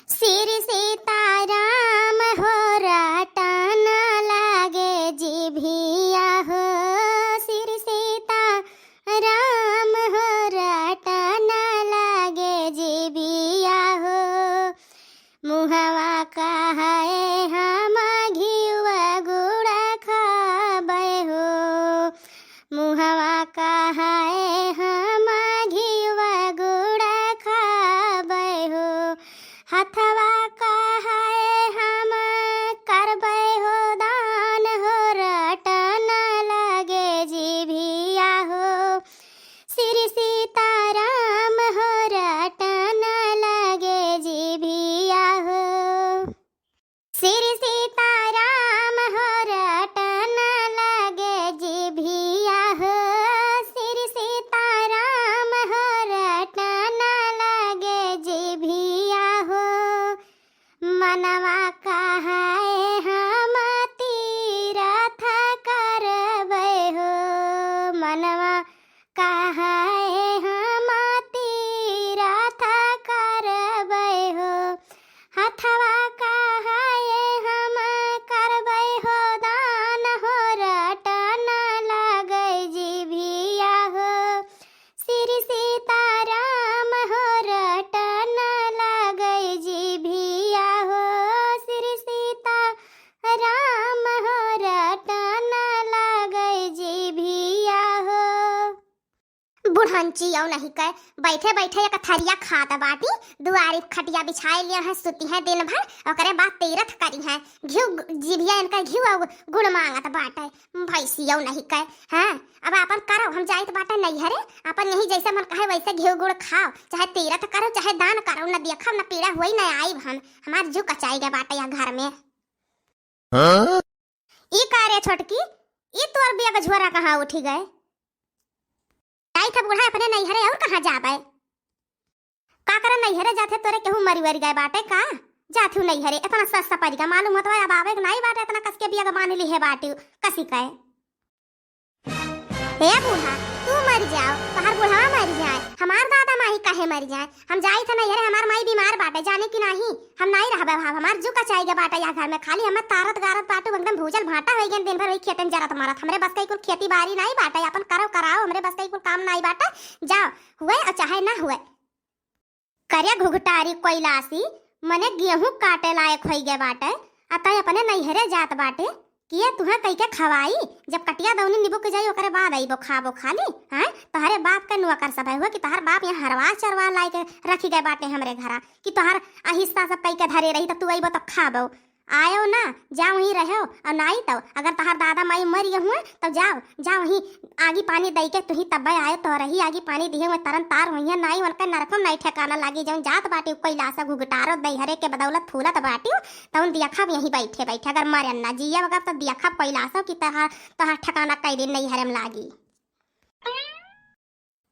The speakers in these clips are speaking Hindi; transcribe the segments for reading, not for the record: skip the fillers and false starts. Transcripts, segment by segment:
सिर सीताराम हो रटन लागे जिभिया हो। सिर सीताराम हो रटन लागे जिभिया हो। मुहवा कहे हम घिउवा गुड़ खाबै हो। मुहवा कहे हम घिउवा गुड़ खाबै हो। हथवा कहे हम करबै हो दान हो रटन लागे जिभिया हो। सिर सीताराम हो रटन लागे जिभिया हो। सिर सीताराम हो रटन लागे जिभिया हो। सिर सीताराम हो रटन लागे जिभिया हो। मनवा कहे हम तीरथ करबै हो। मनवा कहे हम तीरथ करबै हो। हथवा कहे हम करबै हो दान हो रटन लागे जिभिया हो। सिर सीताराम हो रटन लागे जिभिया हो। सिर सीताराम हो रटन लागे जिभिया हो। बुढ़ंची औ नहीं कह बैठे बैठे एक थरिया खात बाटी। दुआरी खटिया बिछाए लिए है, सुती है दिन भर। ओकरे बाद तीरथ करी है। घिउ जिभिया इनका घिउ और गुड़ मांगत बाटे। भैंसी औ नहीं कह हाँ अब अपन करो। हम जाइत बाटे नैहरे अपन यही जैसे मन कहे वैसे घिउ गुड़ खाओ, चाहे तीरथ करो चाहे दान करो। न देखब न पीड़ा हुई न आईब हम। हमार जू कचाई गए बाटे यहाँ घर में। ई करे छोटकी ई तोर बिया झोरा कहाँ उठी गए? आई था बूढ़ा अपने नैहरे और कहाँ जाबे? का करे नैहरे जाथे तोरे केहू मरी वरी गए बाटे का? जाथू नैहरे इतना सस्ता पड़ी का मालूम होता है। अब आवे नहीं बाटे इतना कस के बिया का मान ली है बाटी कसी कहे। हे बूढ़ा तू मर जाओ तोहार बूढ़ा मर जाए हमार दादा माई काहे मर जाए? हम जाई था नैहरे हमार माई बीमार बाटे जाने की नहीं। हम नहीं रहबे भाव हमार जू कचाई बाटा या घर में खाली हमें तारत गारत बाटू एकदम भूजल भाटा हो गए दिन भर वही खेतन जरत मारत। हमरे बस कई कुल खेती बाड़ी नहीं बाटे अपन करो कराओ। हमरे बस कई कुल काम नहीं बाटे। जाओ हुए और चाहे ना हुए। करे घुघटारी कोइलासी मने गेहूं काटे लायक हो गए बाटे। अतः अपने नैहरे जात बाटे किए तुहे कई के खवाई। जब कटिया दौनी निबुक जाई ओकरे बाद आईबो खाबो खाली हैं। तोहरे बाप के नुआ कर सब हुआ कि तोहर बाप यहाँ हरवा चरवा लाई के रखी गए बाटे हमरे घरा कि तोहर अहिस्सा सब कई के धरे रही तो तू आईबो तो खाबो। आयो ना जाओ वहीं रहो और नहीं तो अगर तोहर दादा माई मर गए हुए तो जाओ जाओ वहीं आगी पानी दई के तुही तब आयो तो रही आगी पानी दिए हुए तरन तार हुई नहीं उनका नरकम नहीं ठिकाना लागी। जाऊँ जात बाटी कैलासा घुघटारो दईहरे के बदौलत फूलत बाटी तो दिया खब यहीं बैठे बैठे। अगर मरे ना जिया वगैरह तो दिया खब कैलासा की तोहर ठिकाना कई दिन नहीं हरम लागी।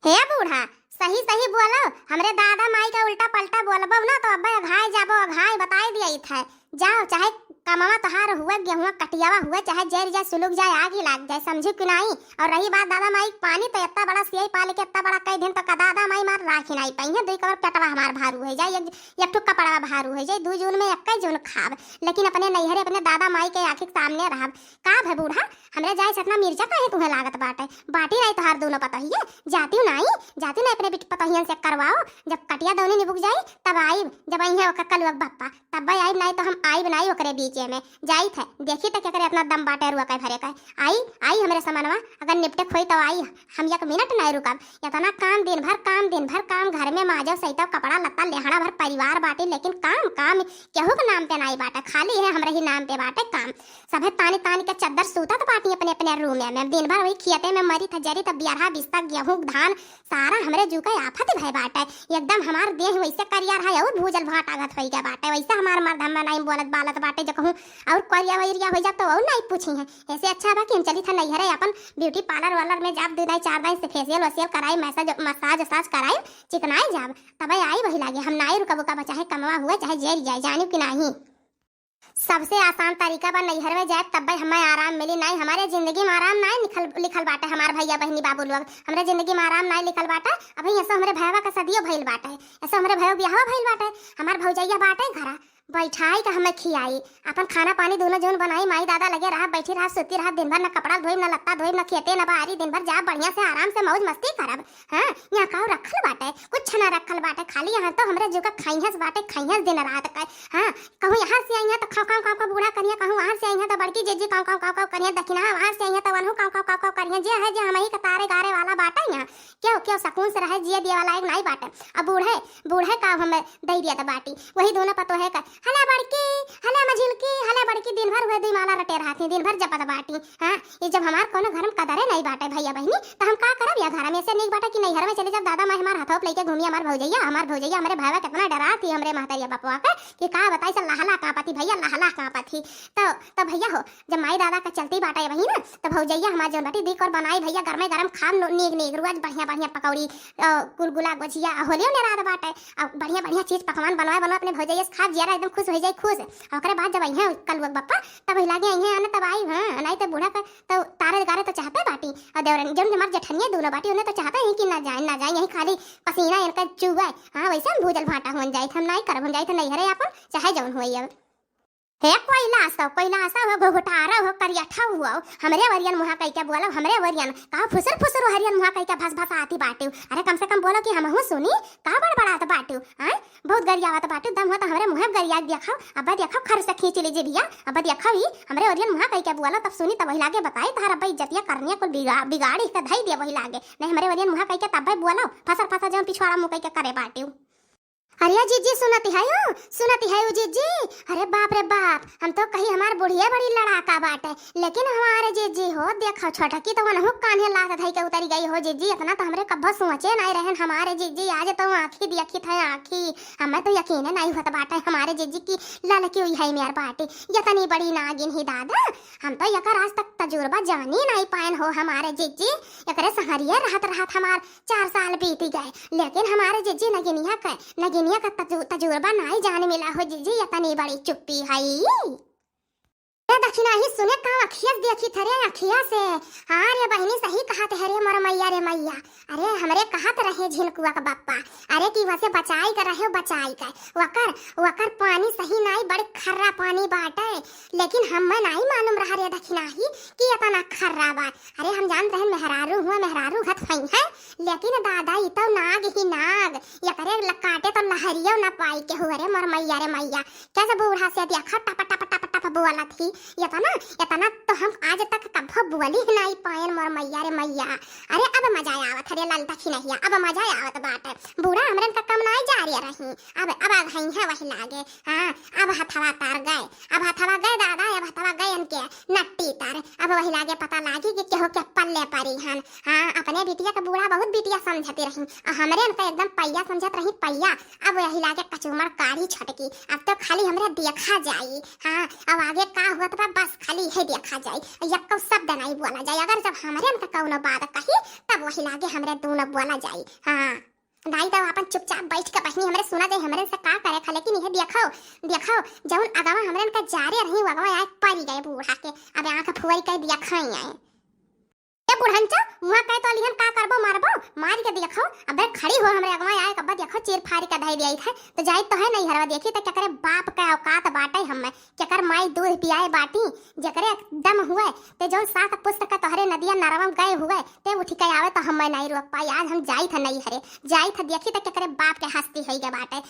हे बूढ़ा सही सही बोलो। हमरे दादा माई का उल्टा पलटा बोलबो ना तो अब्बे अघाय जाबो। अघाय बताई दिया था। जाओ चाहे कमावा तोहार हुआ गेहुआ कटियावा हुआ चाहे जर जाए सुलग जाए आगे लाग जाए समझू कि नहीं। और रही बात दादा माई पानी तो इतना बड़ा सियाई पाले के इतना बड़ा कई दिन तक दादा माई मार राखी नहीं पाई है। 2 कवर पेटवा हमार भारू हो जाए एक ठुक कपड़ा भारू हो जाए 2 जून में 1 जून खाब। लेकिन अपने नैहरे अपने दादा माई के आँखी सामने रहब का भे बूढ़ा। हमरे जाए सतना मिर्जा काहे तुम्हें लागत बाटे बाटी नहीं तोहार दोनों पतहिए जाती नहीं अपने पतहियन से करवाओ। जब कटिया दौनी निबुक जाई तब आई जब आई है कल बप्पा तब आई नहीं तो हम आई बनाई ओकरे बीचे में जाई थे देखी तो क्या करे अपना दम बाटे रुआ कह भरे कह आई हमरे सामानवा अगर निपटे खोई तो आई हम 1 मिनट नहीं रुकब। इतना काम दिन भर काम घर में माजो सहित कपड़ा लत्ता लेहड़ा भर परिवार बाटे लेकिन काम केहू के नाम पे नहीं बाटे खाली है हमरे ही नाम पे बाटे काम। सभे तानी के चद्दर सूतत बाटी अपने रूम में दिन भर वही खेते में मरी था जरी तब बियारहा बिस्ता गेहूं धान सारा हमरे जूका आफत भय बाटे। एकदम हमार देह वैसे करिया रहा और भूजल भाट आगत हो गया बाटे वैसे हमार मर्द हम नहीं बोलत बालत बाटे जो कहूँ और करिया वरिया हो जाए तो और नहीं पूछी है। ऐसे अच्छा बा कि हम चली था नैहरे अपन ब्यूटी पार्लर वालर में जाब 2 दिन 4 दिन से फेशियल वेशियल कराई मसाज कराई चिकनाई जाब तब आई वही लागे। हम नहीं रुकबो का चाहे कमवा हुआ चाहे जेर जाए जानू कि नहीं। सबसे आसान तरीका बा नैहर में जाए तब हमें आराम मिली। नहीं हमारे जिंदगी में आराम नहीं लिखल बाटे। हमारे भैया बहनी बाबू लोग हमारे जिंदगी में आराम नहीं लिखल बाटे। अभी ऐसा हमारे भैया का सदियों भइल बाटे, ऐसा हमारे भैया ब्याह भइल बाटे। हमार भौजैया बाटे घरा बैठाई का हमें खियाई, अपन खाना पानी दोनों जोन बनाई, माई दादा लगे रहा, बैठी रहा, सोती रहा, दिन भर न कपड़ा धोई न लत्ता धोई न खेते न बाहरी, दिन भर जा बढ़िया से आराम से मौज मस्ती करब। हाँ यहाँ काऊ रखल बाटे, कुछ न रखल बाटे, खाली यहाँ तो हमरे जो का खैहस बाटे, खैहस दिन रात का। हाँ कहूँ यहाँ से आई तो खाओ खाओ खाओ का बूढ़ा करिए, कहूँ वहाँ से आई तो बड़की जेजी काऊ काऊ काऊ करिए, दक्षिणा वहाँ से आई तो वनहु काऊ काऊ काऊ करिए। जे है जे हम ही कतारे गारे वाला बाटे यहाँ क्यों क्यों सकून से रहे जिए दिए वाला एक नहीं बाटे। अब बूढ़े बूढ़े का हमें दे दिया था बाटी, वही दोनों पतो है का हला बड़की हला मझिलकी हला बड़की दिन भर वह माला रटे रहती, दिन भर जपत बाटी। हाँ ये जब हमार कोनो घर में कदरे नहीं बाटे भैया बहनी तो हम का करब या घर में से नहीं बाटे कि नहीं घर में चले जब दादा माँ हमार हाथों लेके घूमी हमार भौजैया हमारे भाई कितना डराती हमरे महतरिया बपवा के कि का बताई से लहला का पति भैया लहला का पति। तो भैया हो जब माई दादा का चलती बाटे वही ना तो भौजैया हमार जो बाटी देख और बनाई भैया घर में गरम खाम नीग नीग रोज बढ़िया बढ़िया पकौड़ी गुलगुला गुजिया होलियो ने रात बाटे अब बढ़िया बढ़िया चीज पकवान बनवा अपने भौजैया से खा जिया एकदम खुश हो जाए खुश। और बाद जब आई है कल वो बप्पा तब लागे आई है तब आई। हाँ नहीं तो बूढ़ा का तो तारे गारे तो चाहते बाटी और देवरन जब हमार जठनिया दोनों बाटी उन्हें तो चाहते हैं कि ना जाए यही खाली पसीना इनका चुगाए। हाँ वैसे हम भूजल भाटा हो जाए हम नहीं करब हम जाए तो नहीं हरे अपन चाहे जौन हुई अब हे कोयला हो घोटारा हो करियाठा हुआ हमरे वरियन मुहा कई क्या बोला हमरे वरियन का फुसर फुसर हरियन मुहा कई क्या भस भस आती बाटू। अरे कम से कम बोलो कि हम हूं सुनी का बड़बड़ात बाटू। हां बहुत गरियावत बाटू दम हो तो हमरे मुहा गरिया दिखाओ अब दिखाओ खर से खींच लीजिए भैया अब दिखाओ ही हमरे वरियन मुहा कई क्या बोला तब सुनी तब वही लागे बताई तार अब्बा इज्जतिया करनिया को बिगाड़ी का धई दिया वही लागे नहीं हमरे वरियन मुहा कई क्या तब बोला फसर फसर जब पिछवाड़ा मुंह कई क्या करे बाटू। अरे जीजी सुनती है जीजी। अरे बाप रे बाप हम तो कहीं हमार बुढ़िया बड़ी लड़ाका बाटे लेकिन हमारे जीजी हो देखो छोटा की तो वनहु कान्हे लात धई के उतरी गई हो जीजी। इतना तो हमरे कब्बो सोचे नहीं रहन हमारे जीजी आज तो आंखी देखी थे आंखी हमें तो यकीन नहीं होता बाटे हमारे जीजी की ललकी हुई है मेरे बाटी इतनी बड़ी नागिन ही दादा। हम तो यकर आज तक तजुर्बा जानी नहीं पायन हो हमारे जीजी एकरे सहरिया रहत हमार 4 साल बीत गए लेकिन हमारे जीजी नगिनिया का तजुर्बा नहीं जाने मिला हो जीजी इतनी बड़ी चुप्पी है। दक्षिणा ही सुने का अखिया देखी थरे अखिया से। हाँ रे बहनी सही कहा थे रे मोर मैया रे मैया। अरे हमरे कहत रहे झिलकुआ का बप्पा अरे कि वैसे बचाई कर रहे हो बचाई कर वकर पानी सही नहीं बड़े खर्रा पानी बाटे लेकिन हम नहीं मालूम रहा रे दक्षिणा ही कि इतना खर्रा बा। अरे हम जान रहे मेहरारू घत फई है लेकिन दादा ई तो नाग ही नाग या करे काटे तो लहरियो ना पाई के हुए रे मोर मैया रे मैया कैसे बूढ़ा से देखा टप टप टप टप बोला थी इतना तो हम आज तक कभी बोली ही नहीं पाए मोर मैया रे मैया। अरे अब मजा आवत रे लाल दक्षिणा अब मजा आवत बाटे बूढ़ा हमरन का कम नहीं जा रही अब गई है वही लागे। हाँ अब हथवा तार गए दादा अब हथवा गए इनके नट्टी तार अब वही लागे पता लागी कि केहो के पल्ले परी हन। हाँ अपने बिटिया का बूढ़ा बहुत बिटिया समझती रही हमरे इनका एकदम पैया समझत रही पैया अब वही लागे कचूमर काढ़ी छटकी अब तो खाली हमरे देखा जाई। हाँ अब आगे का हुआ तो बस खाली है देखा जाए यक्को शब्द नहीं बोला जाए अगर जब हमारे अंत कौनो बात कही तब वही लागे हमरे दोनों बोला जाए। हाँ दाई तो अपन चुपचाप बैठ के बहनी हमरे सुना जाए हमरे से का करे खले कि नहीं देखो जौन अगवा हमरे का जारे रही अगवा आए परी गए बूढ़ा के अब आंख फुवाई के दिखाई आए बुढ़ंचा मुहा कहे तो लिहन का करबो मारबो मार के देखो अबे खड़ी हो हमरे अगवा आए कब्बा देखो चीर फाड़ी का धई देई है तो जाई तो है नहीं हरवा देखी तो क्या करे बाप का औकात बाटे हमें क्या कर माई दूध पियाए बाटी जकरे दम हुए ते जो सात पुस्तक का तोहरे नदिया नरवम गए हुए ते उठी के आवे तो हम नहीं रोक पाई आज हम जाई था नहीं हरे जाई था देखी तो क्या करे बाप के हस्ती होई गए बाटे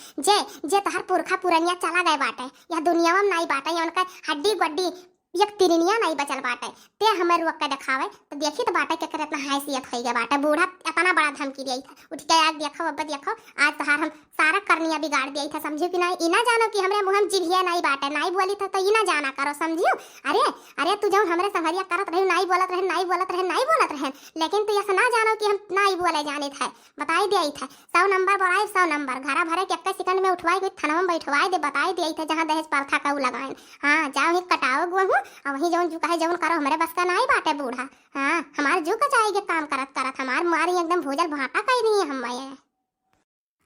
जे तोहर पुरखा पुरनिया चला गए बाटे या दुनिया में नहीं बाटे उनका हड्डी गड्डी एक तिरनिया नहीं बचल बाटे ते हमें रुक के दिखावे तो देखी तो बाटे के करे इतना हैसियत होई गए बाटे बूढ़ा इतना बड़ा धमकी दिया था उठ के आज देखो अब देखो आज तहार हम सारा करनिया बिगाड़ दिया था समझियो कि नहीं इना जानो कि हमरे मुंह में जिभिया नहीं बाटे नहीं बोली था तो इना जाना करो समझियो। अरे तू जब हमरे संगरिया करत रहे नहीं बोलत रहे लेकिन तू ऐसा ना जानो कि हम नहीं बोले जाने थे बताई दिया था 100 नंबर बढ़ाए 100 नंबर घरा भरे के 1 सेकंड में उठवाई कोई थाना में बैठवाई दे बताई दिया था जहां दहेज प्रथा का लगाए। हाँ जाओ ही कटाओ गुहू और वही जौन जुका है जौन करो हमारे बस का नहीं बाटे बूढ़ा। हाँ हमारे जो का जाएगा काम करत हमार मारी एकदम भोजल भाटा कही नहीं है हम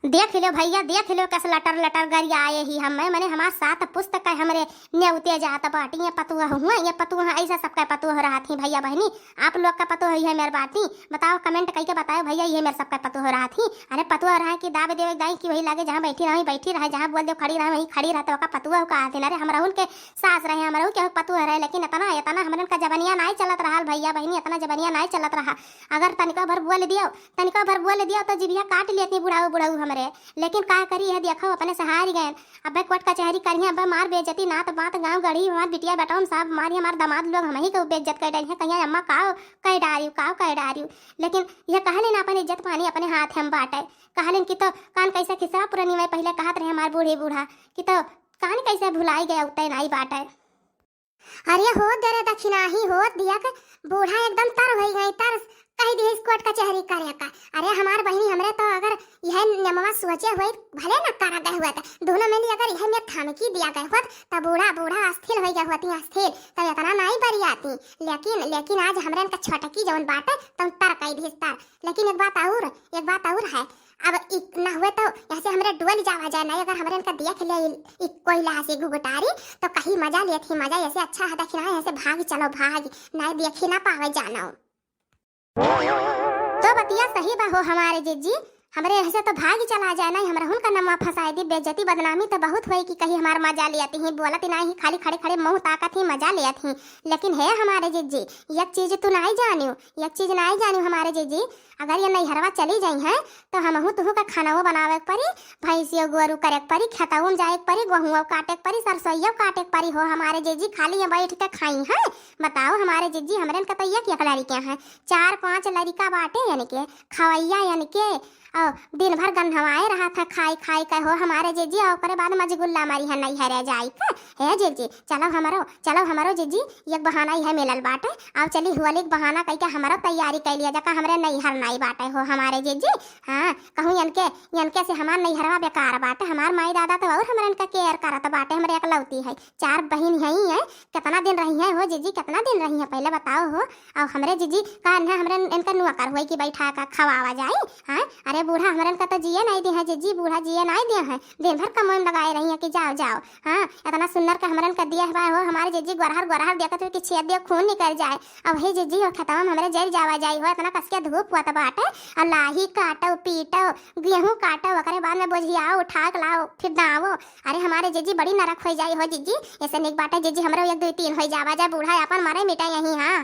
देख लो भैया, देख लो कस लटर लटर गरिया आए ही हम मैंने हमारे साथ पुस्तक है हमरे नेउते जात बाटी ये पतुआ हुआ ये पतुआ ऐसा सबका पतुआ हो रहा थी भैया बहनी। आप लोग का पतुआ है मेरे बाटी, बताओ कमेंट करके बताओ भैया ये मेरे सबका पतुआ हो रहा थी। अरे पतुआ रहा है कि दावे देवे दाई की वही लागे जहाँ बैठी रहे जहाँ बोल दो खड़ी रहे वही खड़ी रहते का पतुआ का आते। अरे हमारा उनके सास रहे हमारा के पतुआ रहे, लेकिन इतना इतना हमरन का जबनिया नहीं चलत रहा भैया बहनी, इतना जबनिया नहीं चलत रहा। अगर तनिका भर बोल दियो तो जिबिया काट लेती बुढ़ाऊ हमरे, लेकिन का करी है देखो अपने सहार गए। अब कोर्ट कचहरी करिए अब मार बेइज्जती ना तो बात गांव गढ़ी हमार बिटिया बेटा सब मारी हमार दामाद लोग हम ही को बेइज्जत कर रहे हैं कहीं अम्मा काव कह डारियो। लेकिन यह कहले ना अपने इज्जत पानी अपने हाथ हम बांटे। कहले कि तो कान कैसे खिसा पुरानी में पहले कहत रहे हमार बूढ़ा कि तो कान कैसे भुलाई गया उतने नहीं बांटे। अरे हो दे रे दक्षिणा ही हो दिया के बूढ़ा एकदम तर हो गई तर कही दी कोर्ट कचहरी करे का। अरे हमार बहनी हमरे तो अगर यह नमवा सोचे हुए भले न करा गए हुआ था दोनों में अगर यह में थमकी दिया गए होत तब बूढ़ा अस्थिर हो गया होती अस्थिर तब इतना नहीं बरी आती। लेकिन आज हमरे का छोटकी जवन बाटे तुम तर कही दी तर। लेकिन एक बात और है, अब ना हुए तो ऐसे हमरे डुअल जावा जाए नहीं अगर हमरे का देख ले कोई लासी घुघटारी तो कहीं मजा लेती मजा ऐसे अच्छा है दक्षिणा ऐसे भाग चलो भाग नहीं देखी ना पावे जाना। तो बतिया सही बा हो हमारे जीजी, हमरे ऐसे तो भाग चला जाए नहीं हमरा उनका नमवा फंसाई दी बेइज्जती बदनामी तो बहुत हुई कि कहीं हमार मजा लेती ही बोलत नहीं खाली खड़े खड़े मुंह ताकत ही मजा लेती ही। लेकिन है हमारे जीजी एक चीज तू नहीं जानियो हमारे जीजी, अगर ये नैहरवा चली जाई है तो हमहू तुहू का खानाओ बनावे परी भैंसियो गोरू करे परी खेतऊ जाए परी गहुआ काटे परी सरसोईयो काटे परी हो हमारे जीजी खाली बैठ के खाई है। बताओ हमारे जीजी हमरे का तो एक लड़कियां हैं 4-5 लड़का बाटे यानी के खवैया यानी के और दिन भर गंधवाए रहा था खाई का हो हमारे जीजी और करे बाद मजगुल्ला मारी है नहीं हरे जाई का है जीजी। चलो हमारो जीजी एक बहाना ही है मिलल बाटे और चली हुआ बहाना कई के हमारा तैयारी कर लिया जका हमरे नैहर नहीं बाटे हो हमारे जीजी। हाँ कहूँ यनके से हमार नैहरवा बेकार बाटे हमार माई दादा तो और हमरे इनका केयर करत बाटे हमरे एकलौती है 4 बहन ही है। कितना दिन रही है हो जीजी कितना दिन रही है पहले बताओ हो। और हमरे जीजी का हमरे इनका नुआ कर हुई कि बैठा का खवावा जाए। हाँ अरे बूढ़ा हमरन का तो जिए नहीं दे है जीजी बूढ़ा जिए नहीं दे है दिन भर कमोन लगाए रही है कि जाओ। हाँ इतना सुंदर का हमरन का दिया है हो हमारे जीजी गोरहर देखत कि छेद दे खून निकल जाए। अब हे जीजी हो खतम हमरे जेल जावा जाई हो इतना कसके धूप हुआ बाटे और लाही काटो पीटो गेहूं काटो ओकरे बाद में बोझियाओ उठा के लाओ फिर दावो। अरे हमारे जीजी बड़ी नरक हो जाई हो जीजी ऐसे निक बाटे जीजी हमरो 1 2 3 हो जावा जा बूढ़ा अपन मारे मिटा यही। हाँ